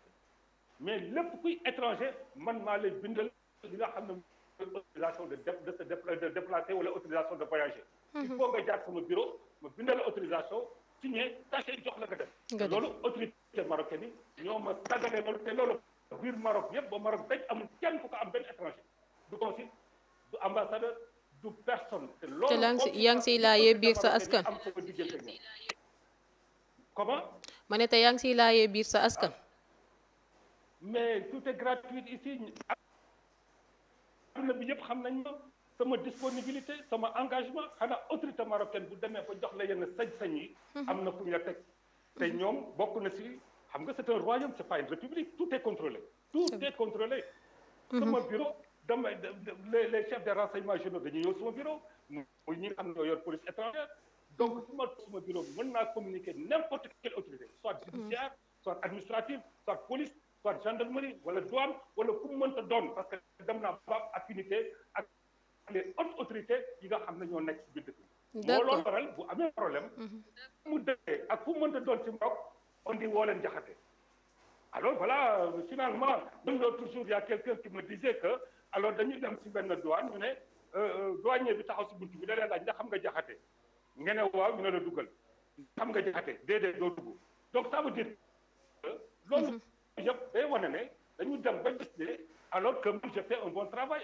mais lépp kuy étranger man maa lay bindal li nga xam ne autorisation de déplacer wala autorisation de voyager il faut nga jaar sama bureau ma bindal la autorisation signé taché jox la nga def loolu autorité marocaine yi ñoo ma tàggalee loolu te loolu biir Maroc yëpp ba Maroc daj amul kenn ku ko am benn étranger du consul du ambassadeur du personne te loolu yaa ngi siy laajee biir sa askan am ko diggante ñoom comment ma ne te yaa ngi siy laajee biir sa askan mais tout est gratuit ici adduna bi yëpp xam nañ ma sama disponibilité sama engagement xanaa autorité marocaine bu demee ba jox la yenn sañ-sañ yi am na fu ñu la teg te ñoom bokk na si xam nga c'est un royaume c'est pas une république tout est contrôlé sama bureau damay les chefs des renseignements généraux dañuy ñëw sama bureau muy ñi nga xam ne ñoo yor police étrangère donc sama bureau mën naa communiquer n'importe quelle autorité soit judiciaire soit administrative soit police soit gendarmerie wala douane wala ku mu mënta doon parce que dem naa ba affinité ak les hautes autorités yi nga xam ne ñoo nekk si biir dëkk bi moo loolu waral bu amee problème mu dëkkee ak ku mu mënta doon si Maroc on dit woo leen jaxate alors voilà finalement même l'autre jour il y a quelqu'un qui me disait que alors dañuy dem si benn douane ñu ne douanier bi taxaw si buntu bi da leen laaj ndax xam nga jaxate nga ne waaw ñu ne la duggal xam nga jaxate déedéet doo dugg donc ça veut dire que loolu yëpp day wane ne dañu dem ba gis ne alors que man j'ai fait un bon travail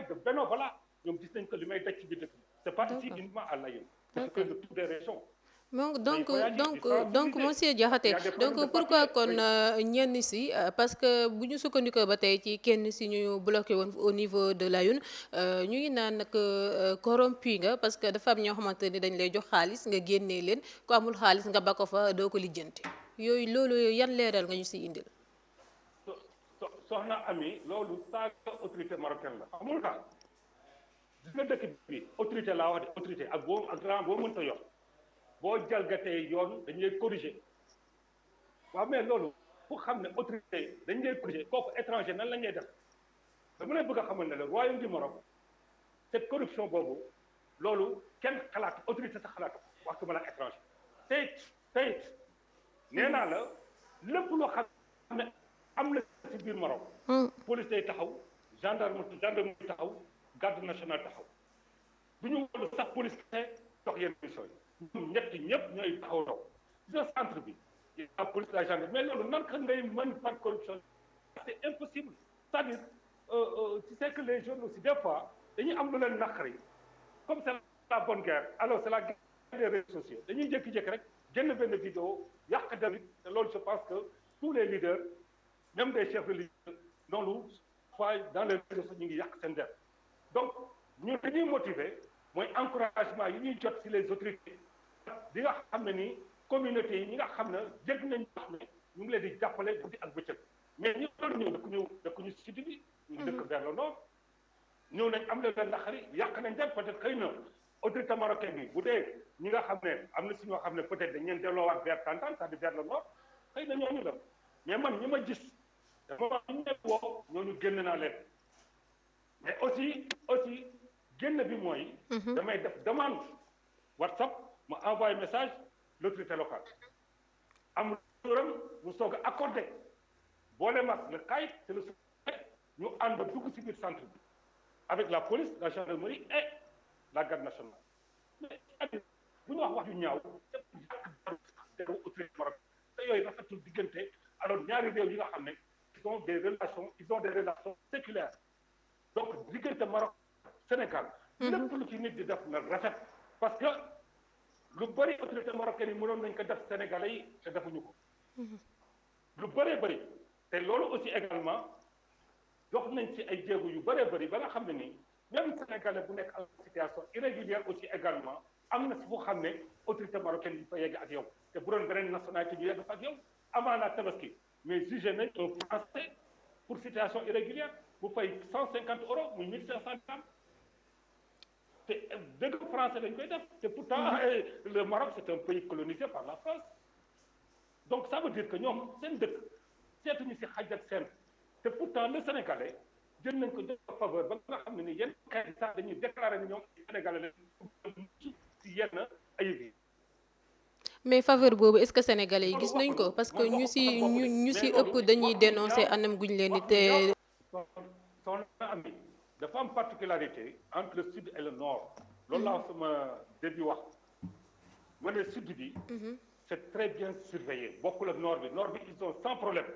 de bénévolat ñoom gis nañ que li may daj ci biir dëkk bi c'est pas ici uniquement à Layène c'est que de toutes les régions. donc monsieur Diakhaté donc pourquoi kon ñenn si parce que bu ñu sukkandikoo ba tey ci kenn si ñu bloqué woon au niveau de Layène ñu ngi naan nag corrompu nga parce que dafa am ñoo xamante ni dañ lay jox xaalis nga génnee leen ku amul xaalis nga ba ko fa doo ko lijjanti loolu yan leeral nga ñu si indil. soxna Ami loolu saaga autorité marocaine la xamul tax gis nga dëkk bi autorité laa wax de autorité ak grand boo mënta yor boo jalgatee yoon dañu lay corriger waaw mais loolu fu xam ne autorité dañu lay corriger kooku étranger nan la ñuy def dama lay bëgg a xamal ne le royaume du Maroc cette corruption boobu loolu kenn xalaat autorité sa xalaat waxtu ma la étranger tey nee naa la lépp loo xam ne am na ci biir Maroc police day taxaw gendarme taxaw garde nationale taxaw du ñu wolu sax police dox yenn mission yi ñoom ñëpp ñooy taxaw daw ci centre bi la police la gendarme mais loolu nan ka ngay mën par corruption c'est impossible c'est-à-dire tu sais que les jeunes aussi des fois dañuy am lu leen naqari comme c'est la bonne guerre alors c'est la guerre des réseaux sociaux dañuy jékki-jékki rek génn benn vidéo yàq damit te loolu je pense que tous les leaders même des chefs religieux noonu fois dans les réseaux sociaux ñu ngi yàq seen der donc ñun dañuy motiver mooy encouragement yi ñuy jot ci les autorités di nga xam ne ni communauté yi ñi nga xam ne jëg nañ wax ne ñu ngi leen di jàppale guddi ak bëccëg mais ñu doon ñëw dëkkuñu sud bi ñu dëkk vers le nord ñëw nañ am na leen naqari yàq nañ dem peut-être xëy na autorité marocaine bi bu dee ñi nga xam ne am na si ñoo xam ne peut-être dañ leen delloowaat vers Tantan c'est-à-dire vers le nord xëy na ñooñu la mais man ñi ma gis dama ñu ne woo ñooñu génn naa leen mais aussi génn bi mooy damay def demande WhatsApp ma envoyé message l'autorité locale am turam mu soog a accordé boole mag le kayit c'est le ñu ànd dugg ci biir centre bi avec la police la gendarmerie et la garde nationale mais c'est-à-dire bu ñu wax yu ñaaw yàq autorité marocaine te yooyu rafetul diggante alors ñaari réew yi nga xam ne ils ont des relations séculaires donc diggante Maroc Sénégal lépp lu ci nit di def na rafet parce que lu bëri autorité marocaine yi mënoon nañ ko def sénégalais yi te defuñu ko lu bëree bëri te loolu aussi également dox nañ ci ay jéego yu bëree bëri ba nga xam ne nii même sénégalais bu nekk en situation irrégulière aussi également am na si foo xam ne autorité marocaine yi fa yegg ak yow te bu doon beneen nationalité ñu yegg fa ak yow avant la tabaski mais jugé nañ un français pour situation irrégulière bu fay 150 euros muy 1500 dirhams te dëgg français lañ koy def te pourtant le Maroc c'est un pays colonisé par la France donc ça veut dire que ñoom seen dëkk seetuñu si xaj ak seen te pourtant le sénégalais jël nañ ko def faveur ba nga xam ne ni yenn kay sax dañuy déclarer ni ñoom sénégalais lañ si yenn ayib yi. mais faveur boobu est-ce que sénégalais yi gis nañ ko parce que ñu si ëpp dañuy dénoncer anam guñ leen di te. son ami dafa am particularité entre le sud et le nord loolu laa sama début wax ma ne sud bi c'est très bien surveillé bokkul ak nord bi ils sont sans problème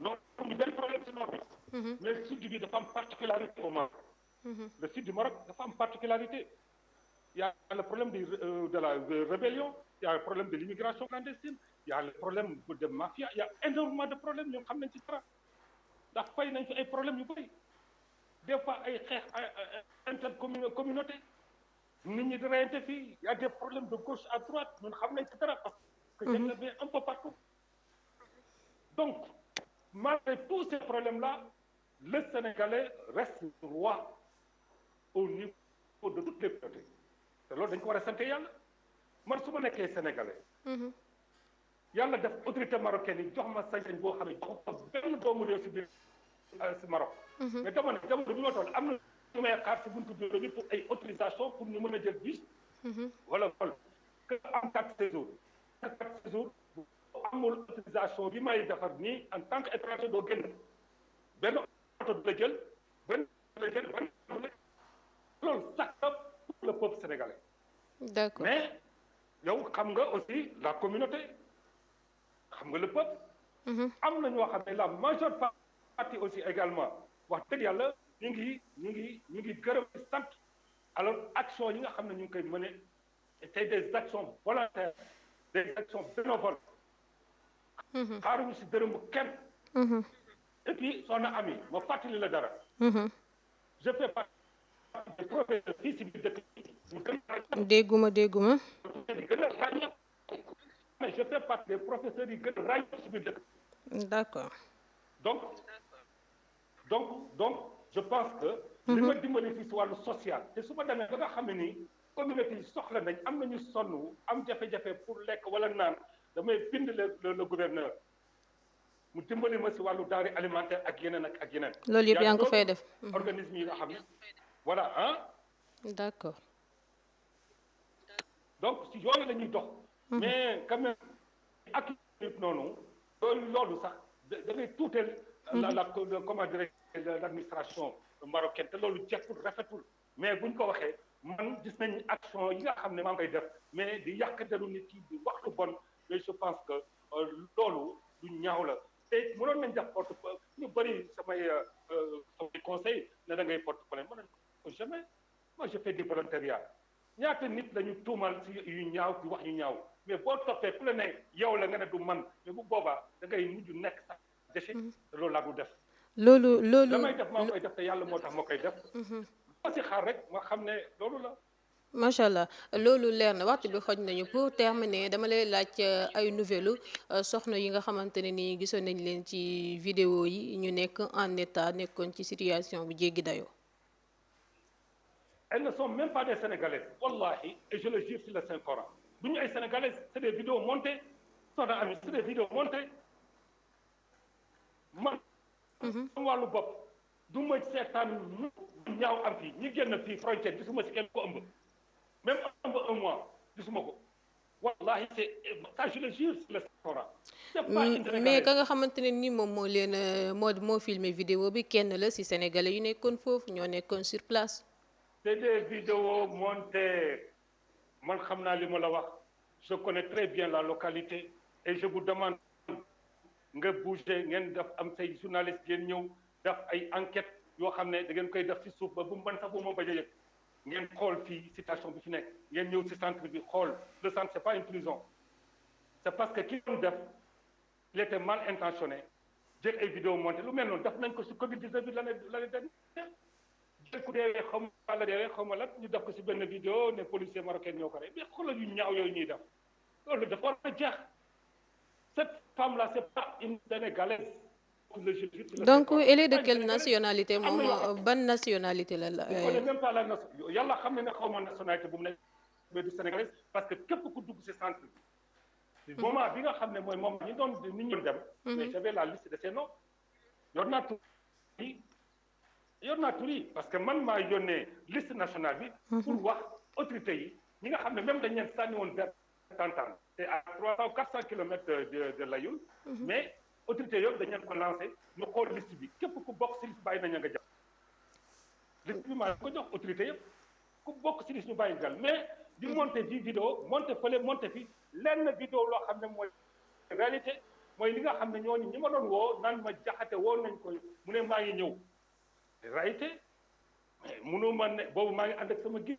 nord ñu benn problème ci nord bi mais sud bi dafa am particularité au Maroc le sud du Maroc dafa am particularité il y a le problème de la rébellion il y a le problème de l'immigration clandestine il y a le problème de mafia il y a énormément de problèmes ñoom xam nañ ci dara ndax fay nañ fi ay problèmes yu bëri des fois ay xeex intercommunauté nit ñi di reyante fii y a des problèmes de gauche à droite ñun xam nañ ci dara parce que j'interviens un peu partout donc malgré tous ces problèmes là le Sénégalais reste roi au niveau de toutes les communautés te loolu dañ ko war a sant yàlla man su ma nekkee Sénégalais yàlla def autorité marocaine yi jox ma sañ-sañ boo xam ne jox ko benn doomu réew si biir si Maroc mais dama ne jamono bi ma toll am na ñu may xaar si buntu bureau bi pour ay autorisation pour ñu mën a jël bus wala vol que am 4 séjours bu amul autorisation bi may defar nii en tant que étranger doo génn benn oto du la jël benn la jël loolu sax pour le peuple peuple sénégalais. D'accord. Mais yow xam nga aussi la communauté xam nga le peuple. am na ñoo xam ne la majeure partie aussi également wax dëgg yàlla ñu ngi gërëm sant alors action yi nga xam ne ñu ngi koy mener c'est des actions volontaires des actions bénévoles. xaaruñu si dërëm bu kenn. et puis soxna Ami ma fàttali la dara. je fais partie des professeurs fii si biir dëkk bi. dégguma. mais je fais partie des professeurs yi gën a ràññee si biir dëkk. d'accord. donc je pense que. li ma dimbali fii si wàllu social. te su ma demee ba nga xam ne nii communauté yi soxla nañ am nañu sonn am jafe-jafe pour lekk wala naan damay bind le gouverneur mu dimbali ma si wàllu denrée alimentaire ak yeneen ak yeneen. loolu yëpp yaa ngi ko fay def. organisme yi nga xam ne voilà ah. d'accord. donc si yooyu la ñuy dox. mais quand même ak noonu loolu sax dafay tuuteel. comment dirais-je l'administration marocaine te loolu jekkul rafetul mais buñ ko waxee man gis nañ action yi nga xam ne maa ngi koy def mais di yàq deru nit ki di wax lu bon mais je pense que loolu du ñaaw la te mënoon nañ def porte ñu bëri samay conseil ne da ngay porte plainte mën nañ ko jamais moi je fais du volontariat ñaata nit lañu tuumal si yu ñaaw di wax yu ñaaw mais boo toppee ku la ne yow la nga ne du man mais bu boobaa da ngay mujj nekk sax déchet te loolu laa du def loolu damay def maa koy def te yàlla moo tax ma koy def ma si xaar rek ma xam ne loolu la macha allah loolu leer na waxtu bi xoj nañu pour terminer dama lay laaj ay nouvelles soxna yi nga xamante ne nii gisoon nañ leen ci vidéo yi ñu nekk en état nekkoon ci situation bu jéggi dayoo. elles ne sont même pas des sénégalaises wallahi et je le jure sur le Saint Coran du ñu ay sénégalaises c'est des vidéos montées soxna Ami c'est des vidéos montées man sama wàllu bopp du ma seetaan lu ñaaw am fii ñi génn fii frontière gisuma si kenn ko ëmb même ëmb un mois gisuma ko wallahi c'est ça je le jure sur le Coran mais ka nga xamante ne ni moom moo leen moo filmé vidéo bi kenn la si sénégalais yu nekkoon foofu ñoo nekkoon sur place. c'est des vidéos montées man xam naa li ma la wax je connais très bien la localité et je vous demande nga bouger ngeen def am say journaliste ngeen ñëw def ay enquête yoo xam ne da ngeen koy def ci suuf ba bu mën sax bu ma bañ a yëg ngeen xool fii situation bi fi nekk ngeen ñëw ci centre bi xool le centre c'est pas une prison c'est parce que ki doon def il était mal intentionné jël ay vidéo monté lu mel noonu def nañ ko ci Covid-19 bi l'année dernière jël ku deewee xaw ma la deewee xaw ma la ñu def ko ci benn vidéo ne policier marocain ñoo ko rey mais xoolal yu ñaaw yooyu ñuy def loolu dafa war a jeex. Cette femme-là, c'est pas une Sénégalaise. Donc, elle est de quelle nationalité moom ban nationalité la la. Je ne connais même pas la nationalité yàlla xam ne ne xaw ma nationalité bu mu nekk mais du sénégalais parce que képp ku dugg ci centre bi. moment bi nga xam ne mooy moom ñi doon nit ñi dem. mais j'avais la liste de ces noms. yor naa tur yi parce que man maa yónnee liste nationale bi. pour wax autorités yi ñi nga xam ne même dañ leen sànni woon vers Tantan. c'est à 300 ou 400 kilomètres de Layoul. mais autorité yooyu dañu leen ko lancé ñu xool liste bi képp ku bokk ci liste bàyyi nañu nga jàpp. liste bi maa ko jox autorité yëpp ku bokk ci liste ñu bàyyi jàll mais di monter di vidéo monter fële monter fi lenn vidéo loo xam ne mooy réalité mooy li nga xam ne ñooñu ñi ma doon woo naan ma jaxate woo nañ ko mu ne maa ngi ñëw réalité mais mënoo ma ne boobu maa ngi ànd ak sama gi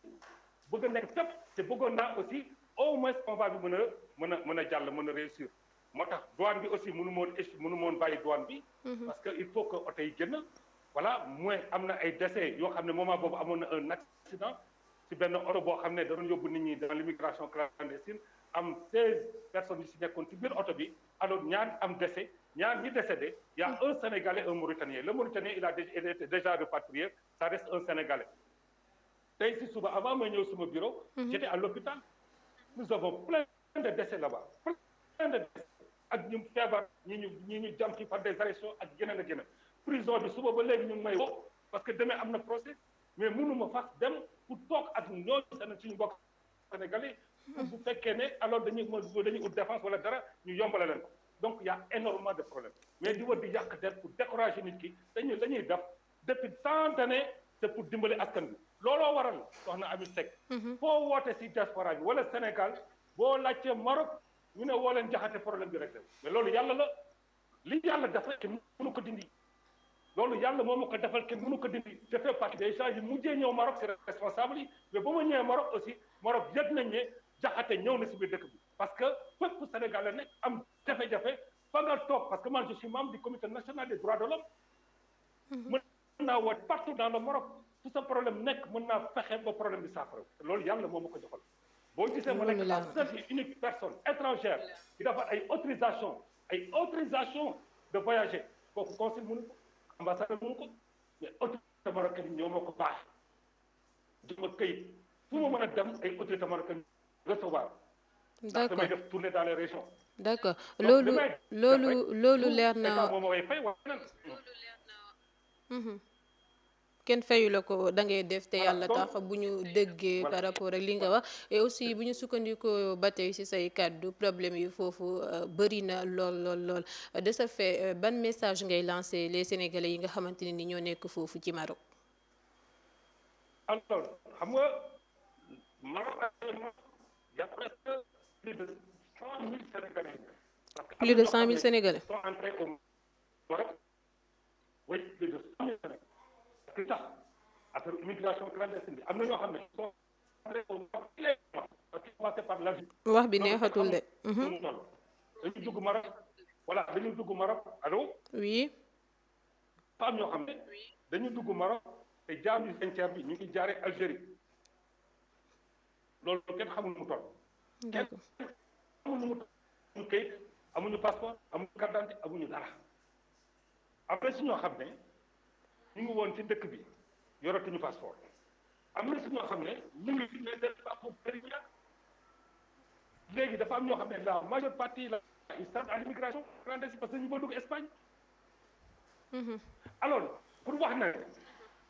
bëgg a nekk fépp te bëggoon naa aussi au moins combat bi mën a jàll mën a réussir moo tax douane bi aussi mënu moon bàyyi douane bi parce que il faut que oto yi génn voilà mooy am na ay décès yoo xam ne moment boobu amoon na un accident ci benn oto boo xam ne da doon yóbbu nit ñi dans l'immigration clandestine am 16 personnes yu ci nekkoon ci biir oto bi alors ñaar am décès ñaar ñi décédé il y a un Sénégalais un Mauritanien le Mauritanien il a été déjà rapatrié ça reste un Sénégalais tey ci suba avant may ñëw suma bureau j'étais à l'hôpital nous avons plein de décès là-bas plein de décès ak ñu feebar ñi ñu jam ci par des arrestations ak yeneen ak yeneen prison bi suba ba léegi ñu ngi may woo parce que demain am na procès mais mënuma fas dem pour toog ak ñooñu seen suñu mbokk sénégalais bu fekkee ne alors dañuy ut défense wala dara ñu yombale leen ko donc il y a énormément de problèmes mais di war di yàq der pour décourager nit ki dañuy def depuis tant d'années c'est pour dimbali askan bi looloo waral soxna Ami Seck foo woote si diaspora bi wala Sénégal boo laajtee Maroc ñu ne woo leen Jaxate problème bi rek mais loolu yàlla la li yàlla dafa kenn mënu ko dindi loolu yàlla moo ma ko defal kenn mënu ko dindi je fais partie des gens yi mujjee ñëw Maroc c'est responsable yi mais ba ma ñëwee Maroc aussi Maroc yëg nañ ne Jaxate ñëw na si biir dëkk bi parce que fépp Sénégal la nekk am jafe-jafe fa nga toog parce que man je suis membre du comité national des droits de l'homme mën naa woot partout dans le Maroc tout ce problème nekk mën naa fexe ba problème bi saafara loolu yàlla moo ma ko joxal boo gisee ma nekk la seule et unique personne étrangère qui dafa ay autorisation de voyager kooku consul mënu ko ambassadeur mënu ko mais autorité marocaine ñoo ma ko baax jox ma këyit fu ma mën a dem ay autorité marocaine recevoir ndax damay def tourner dans les régions d'accord loolu leer na moom way fay wax kenn fayu la ko da ngay def te yàlla tax bu ñu déggee par rapport ak li nga wax et aussi bu ñu sukkandikoo ba tey ci say kàddu problème yi foofu bëri na lool de ce fait ban message ngay lancer les sénégalais yi nga xamante ne ni ñoo nekk foofu ci Maroc. alors xam nga Maroc y a presque plus de 100 000 sénégalais. plus de 100 000 sénégalais. sont entrés au Maroc oui plus de 100 000 sénégalais. parce que sax affaire immigration clandestine bi am na ñoo xam ne sont entrés au Maroc parce que commencé par l'Algérie. wax bi neexatul de. dañu dugg Maroc voilà dañu dugg Maroc allo. oui. dafa am ñoo xam ne dañu dugg Maroc te jaar ñu frontière bi ñu ngi jaaree Algérie loolu kenn xamul mu toll. d'accord kenn xamul mu toll amuñu kayit amuñu passeport amuñu carte d'identité amuñu dara après si ñoo xam ne ñu ngi woon ci dëkk bi yoratuñu passeport am na si ñoo xam ne ñu ngi fi mais seen passeport bëri na léegi dafa am ñoo xam ne la majeure partie la ils sont à l'immigration clandestine parce que ñu bëgg dugg Espagne. alors pour wax na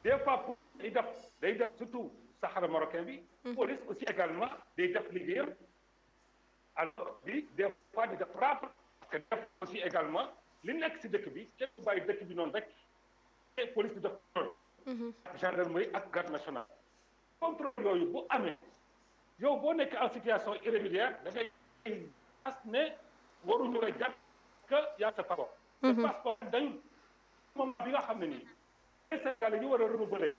des fois pour day def surtout Sahara marocain bi. police aussi également day def liggéeyam alors des fois di def rappel parce que def aussi également li nekk si dëkk bi kenn du bàyyi dëkk bi noonu rek te police bi def contrôle. gendarmerie ak garde nationale. contrôle yooyu bu amee yow boo nekk en situation irrégulière da ngay as ne waruñu la jàpp que y a sa passeport. sa passeport dañ moom bi nga xam ne nii Sénégal yi war a renouveler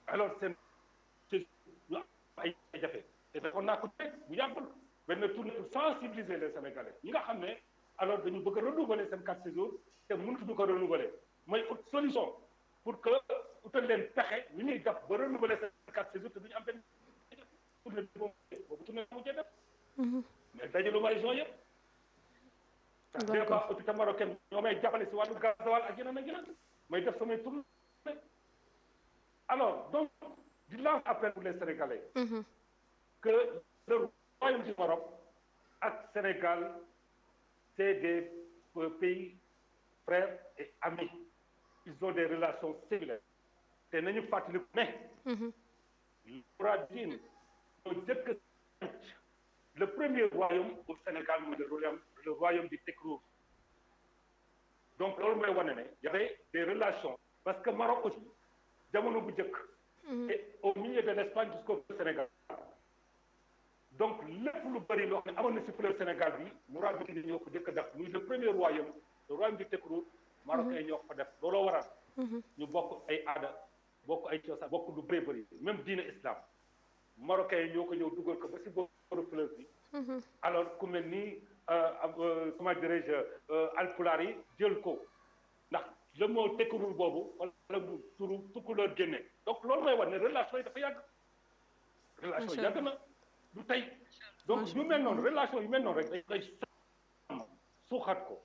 alors seen ñu ay jafe te defoon naa ko bu yàggul benn tournée pour sensibiliser les Sénégalais ñi nga xam ne alors dañu bëgg a renouveler seen carte séjour te mënatuñu ko renouveler mooy solution pour que utal leen pexe ñu ñuy def ba renouveler seen carte séjour te duñu am benn tournée boobu tournée mujjee def mais dajalu ma région yëpp des fois autorité marocaine ñoo may jàppale si wàllu gasoil ak yeneen may def samay tournée alors donc di lance appel pour les Sénégalais que le royaume du Maroc ak Sénégal c'est des pays frères et amis ils ont des relations similaires te nañu fàttali ne Mouradine ñoo jëkk le premier royaume au Sénégal mooy le royaume du Tekrour donc loolu mooy wane ne y avait des relations parce que Maroc aussi jamono bu njëkk et au milieu de l'Espagne jusqu'au Sénégal donc lépp lu bëri loo xam ne amoon na si fleuve Sénégal bi Mouradine ñoo ko jëkk a def muy le premier royaume le royaume du Tekrour marocain yi ñoo ko fa def looloo waral ñu bokk ay aada bokk ay cosaan bokk lu bëri bëri même diine islam marocain yi ñoo ko ñëw dugal ko ba si booru fleuve bi alors ku mel ni comment dirais-je alpulaar yi jël ko ndax le mot Tekrour boobu wala bu turu tukkuleur génne donc loolu mooy wax ne relation yi dafa yàgg relation yi yàgg na du tey donc yu mel noonu relation yu mel noonu rek dañ koy sàmm suuxat ko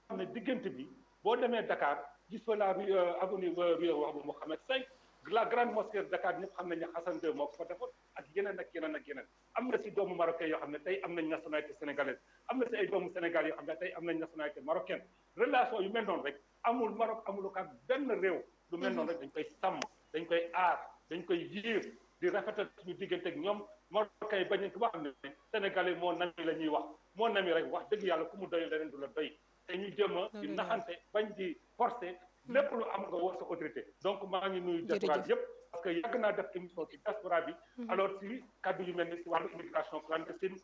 xam ne diggante bi boo demee Dakar gis fa la rue avenue rue wax bu Mohamed V la grande mosquée de Dakar ñëpp xam nañ ne Hassan II moo ko fa defoon ak yeneen ak yeneen ak yeneen am na si doomu marocain yoo xam ne tey am nañ nationalité sénégalaise am na si ay doomu Sénégal yoo xam ne tey am nañ nationalité marocaine relation yu mel noonu rek amul Maroc amul ak benn réew lu mel noonu rek dañ koy sàmm dañ koy aar dañ koy yiir di rafetal suñu diggante ak ñoom marocain yi bañ ko wax ne sénégalais moo nami la ñuy wax moo nami rek wax dëgg yàlla ku mu doy leneen du la doy te ñu jëm a di naxante bañ di forcer lépp lu am nga war sa autorité donc maa ngi nuyu diaspora yëpp parce que yàgg naa def émission ci diaspora bi. alors si kaddu yu mel ni si wàllu immigration clandestine.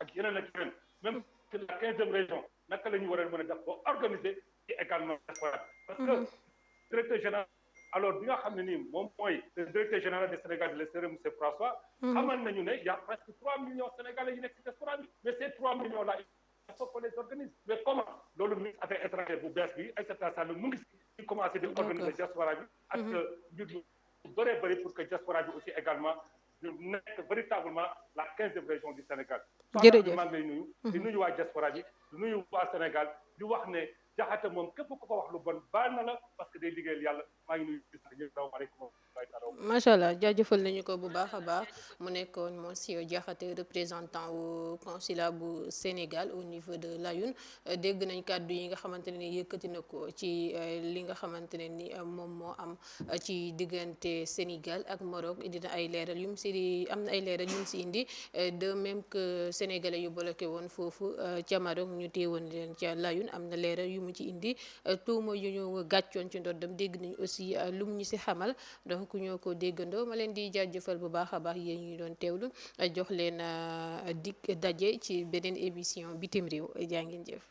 ak yeneen même sur la 15e région naka la ñu war a mën a def ba organiser ci également diaspora bi. parce que directeur général alors bi nga xam ne nii moom mooy le directeur général du Sénégal de l'extérieur monsieur François. xamal nañu ne y a presque 3 millions sénégalais yi nekk ci diaspora bi mais ces 3 millions là il faut qu'on les organise mais comment loolu ministre affaires étrangères bu bees bi Aïssata Tall mu ngi si commencé di organiser diaspora bi ak mbir lu bëree bëri pour que diaspora bi aussi également ñu nekk véritablement la 15e région du Sénégal. jërëjëf maa ngi lay nuyu di nuyu waa diaspora bi di nuyu waa Sénégal di wax ne Diakhaté moom képp ku ko wax lu bon baal na la parce que day liggéeyal yàlla maa ngi nuyu asalaamaaleykum. macha allah jaajëfal nañu ko bu baax a baax mu nekkoon monsieur Diakhaté représentant au consulat bu Sénégal au niveau de Laayoune dégg nañ kàddu yi nga xamante ne ni yëkkati na ko ci li nga xamante ne ni moom moo am ci diggante Sénégal ak Maroc dina ay leeral yu mu si am na ay leeral yu mu si indi de même que sénégalais yu bloqué woon foofu ca Maroc ñu téewoon leen ca Laayoune am na leeral yu mu ci indi tuuma yu ñu gàccoon ci ndoddam dégg nañ aussi lu mu ñu si xamal donc ñoo ko déggandoo ma leen di jaajëfal bu baax a baax yéen ñu doon teewlu jox leen dig daje ci beneen émission bitim réew jaa ngeen jëf.